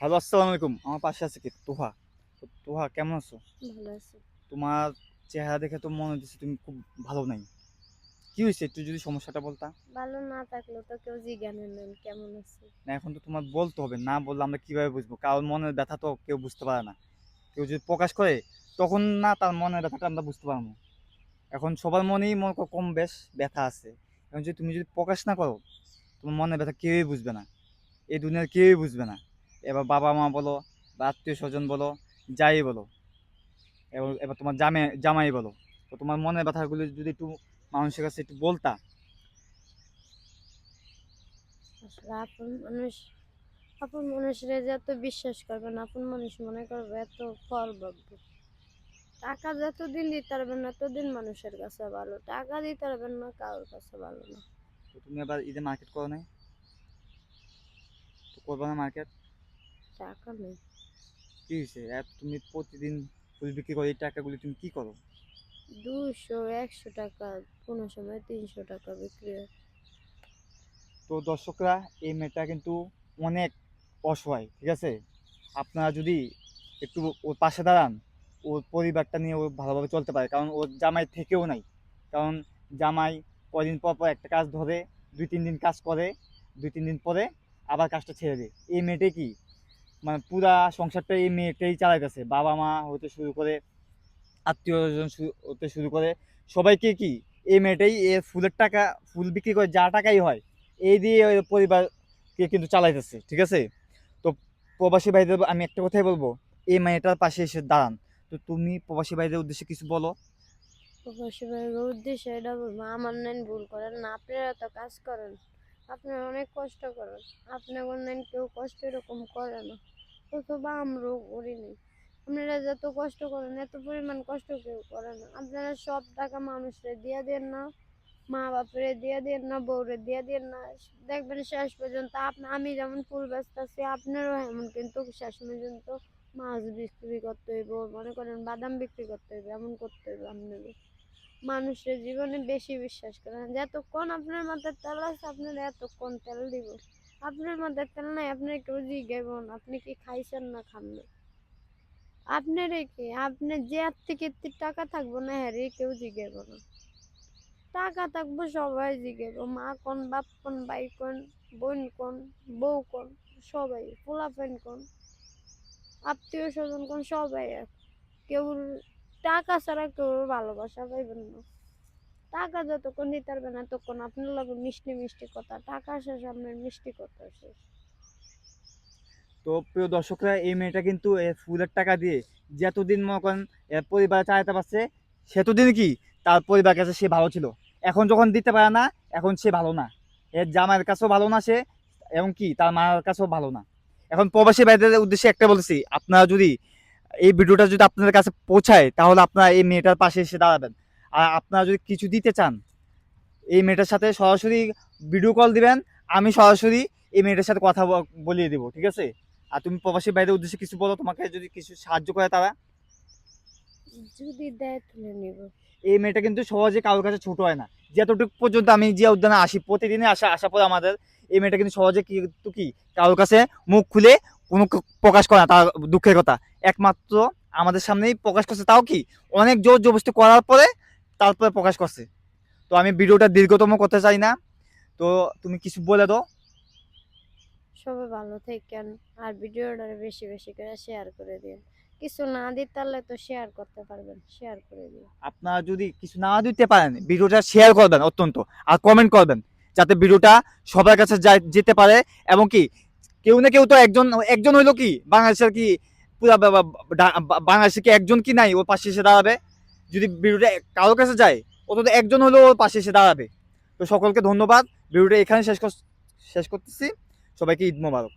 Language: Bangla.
হ্যালো, আসসালামু আলাইকুম। আমার পাশে আছে কি তোহা। তো তোহা, কেমন আছো? ভালো আছি। তোমার চেহারা দেখে তো মনে হচ্ছে তুমি খুব ভালো নাই। কি হয়েছে, একটু যদি সমস্যাটা বলতা। ভালো না থাকলেও তো কেউ জিজ্ঞানে নেন কেমন আছি। না, এখন তো তোমার বলতে হবে, না বললে আমরা কিভাবে বুঝবো? কারণ মনের ব্যথা তো কেউ বুঝতে পারে না। কেউ যদি প্রকাশ করে তখন না তার মনের ব্যথাটা আমরা বুঝতে পারবো। এখন সবার মনেই মনে করো কম বেশ ব্যথা আছে। এখন যদি তুমি যদি প্রকাশ না করো, তোমার মনের ব্যথা কেউই বুঝবে না। এই দুনিয়ার কেউই বুঝবে না। এবার বাবা মা বলো বা আত্মীয় স্বজন বলো, যাই বলো, এবার এবার তোমার জামাই বলো, তো তোমার মনের ব্যথাগুলো যদি একটু মানুষের কাছে একটু বলতা। আসলে আপন মানুষরা যত বিশ্বাস করবে না, আপন মানুষ মনে করবে এত ফল পাবো। টাকা যতদিন দিতে পারবেন না ততদিন মানুষের কাছে ভালো, টাকা দিতে পারবেন না কারোর কাছে ভালো না। তো তুমি আবার ঈদে মার্কেট করো নাই? তো করবো না মার্কেট? টাকা নেই। কি হয়েছে, এত তুমি প্রতিদিন ফুল বিক্রি করো, এই টাকাগুলো তুমি কি করো? 200 100 টাকা, কোনো সময় 300 টাকা বিক্রি হয়। তো দর্শকরা, এই মেয়েটা কিন্তু অনেক অসহায়, ঠিক আছে? আপনারা যদি একটু ওর পাশে দাঁড়ান, ওর পরিবারটা নিয়ে ও ভালোভাবে চলতে পারে, কারণ ওর জামাই থেকেও নাই। কারণ জামাই কয়দিন পর পর একটা কাজ ধরে, 2-3 দিন কাজ করে, 2-3 দিন পরে আবার কাজটা ছেড়ে দেয়। এই মেয়েটাই কি মানে পুরা সংসারটা এই মেয়েটাই চালাইতেছে, বাবা মা হতে শুরু করে, আত্মীয় স্বজন হতে শুরু করে, সবাইকে কি এই মেয়েটাই এর ফুলের টাকা, ফুল বিক্রি করে যা টাকাই হয় এই দিয়ে ওই পরিবারকে কিন্তু চালাইতেছে, ঠিক আছে? তো প্রবাসী ভাইদের আমি একটা কথাই বলবো, এই মেয়েটার পাশে এসে দাঁড়ান। তো তুমি প্রবাসী ভাইদের উদ্দেশ্যে কিছু বলো। প্রবাসী ভাইয়ের উদ্দেশ্যে এটা বলবো, আমার নেন ভুল করেন না, আপনারা তো কাজ করেন, আপনারা অনেক কষ্ট করেন, আপনার নেন কেউ কষ্ট এরকম করে না, অথবা আমরাও করিনি। আপনারা যত কষ্ট করেন এত পরিমাণ কষ্ট কেউ করে না। আপনারা সব টাকা মানুষরে দিয়ে দেন না, মা বাপরে দিয়ে দেন না, বউরে দিয়ে দেন না, দেখবেন শেষ পর্যন্ত আমি যেমন ফুল ব্যস্ত আছি আপনারও এমন, কিন্তু শেষ পর্যন্ত মাছ বিক্রি করতে হইব, মনে করেন বাদাম বিক্রি করতে হইবে, এমন করতে হইবে আপনাদের। মানুষের জীবনে বেশি বিশ্বাস করেন, যতক্ষণ আপনার মাথায় তেল আছে আপনার এতক্ষণ তেল দিব। আপনার মাথায় তেল নাই, আপনার কেউ জিজ্ঞাসা না আপনি কি খাইছেন না খান না। আপনার কি আপনার যে হাত থেকে এত্তি টাকা থাকবো না, হ্যাঁ রে কেউ জিজ্ঞাসা না। টাকা থাকবো সবাই জিজ্ঞাসা, মা কোন, বাপ কোন, ভাই কোন, বোন কোন, বউ কোন, সবাই পোলাপান কোন, আত্মীয় স্বজন কোন, সবাই এক। কেউ টাকা ছাড়া কেউ ভালোবাসা পাইবেন না। টাকা যতক্ষণ দিতে পারবে না ততক্ষণ আপনার লগে মিষ্টি মিষ্টি কথা, টাকা শেষ আপনার মিষ্টি কথা শেষ। তো প্রিয় দর্শকরা, এই মেয়েটা কিন্তু এ ফুলের টাকা দিয়ে যতদিন মনে করেন এর পরিবার চালাতে পারছে, সেতদিন কি তার পরিবারের কাছে সে ভালো ছিল। এখন যখন দিতে পারে না, এখন সে ভালো না। এর জামাইয়ের কাছেও ভালো না সে, এবং কি তার মায়ের কাছেও ভালো না। এখন প্রবাসী ভাইদের উদ্দেশ্যে একটা বলছি, আপনারা যদি এই ভিডিওটা যদি আপনাদের কাছে পৌঁছায়, তাহলে আপনারা এই মেয়েটার পাশে এসে দাঁড়াবেন। আর আপনারা যদি কিছু দিতে চান, এই মেয়েটার সাথে সরাসরি ভিডিও কল দিবেন, আমি সরাসরি এই মেয়েটার সাথে কথা বলিয়ে দিব, ঠিক আছে? আর তুমি প্রবাসী ভাইদের উদ্দেশ্যে কিছু বলো, তোমাকে যদি কিছু সাহায্য করে তারা। যদি দেয় তুলে নিব। এই মেয়েটা কিন্তু সহজে কারোর কাছে ছোট হয় না। যতটুকু পর্যন্ত আমি জিয়া উদ্যানে আসি, প্রতিদিনই আসা পরে আমাদের, এই মেয়েটা কিন্তু সহজে কিন্তু কি কারোর কাছে মুখ খুলে কোনো প্রকাশ করে না তার দুঃখের কথা। একমাত্র আমাদের সামনেই প্রকাশ করছে, তাও কি অনেক জোর জবরদস্তি করার পরে তারপরে প্রকাশ করছে। তো আমি ভিডিওটা দীর্ঘতম করতে চাই না, তো তুমি কিছু বলে দাও। সবাই ভালো থাকেন, আর ভিডিওটা বেশি বেশি করে শেয়ার করে দিন। কিছু না দিতে পারলে তো শেয়ার করতে পারবেন, শেয়ার করে দিন। আপনারা যদি কিছু না দিতে পারেন, ভিডিওটা শেয়ার করবেন অত্যন্ত, আর কমেন্ট করবেন, যাতে ভিডিওটা সবার কাছে যেতে পারে। এবং কি কেউ না কেউ তো একজন একজন হইলো কি বাংলাদেশের কি পুরা বাংলাদেশে কি একজন কি নাই ওর পাশে এসে দাঁড়াবে? যদি ভিডিওটা কারোর কাছে যায়, অন্তত একজন হলেও ওর পাশে এসে দাঁড়াবে। তো সকলকে ধন্যবাদ, ভিডিওটা এখানে শেষ করতেছি। সবাইকে ঈদ মোবারক।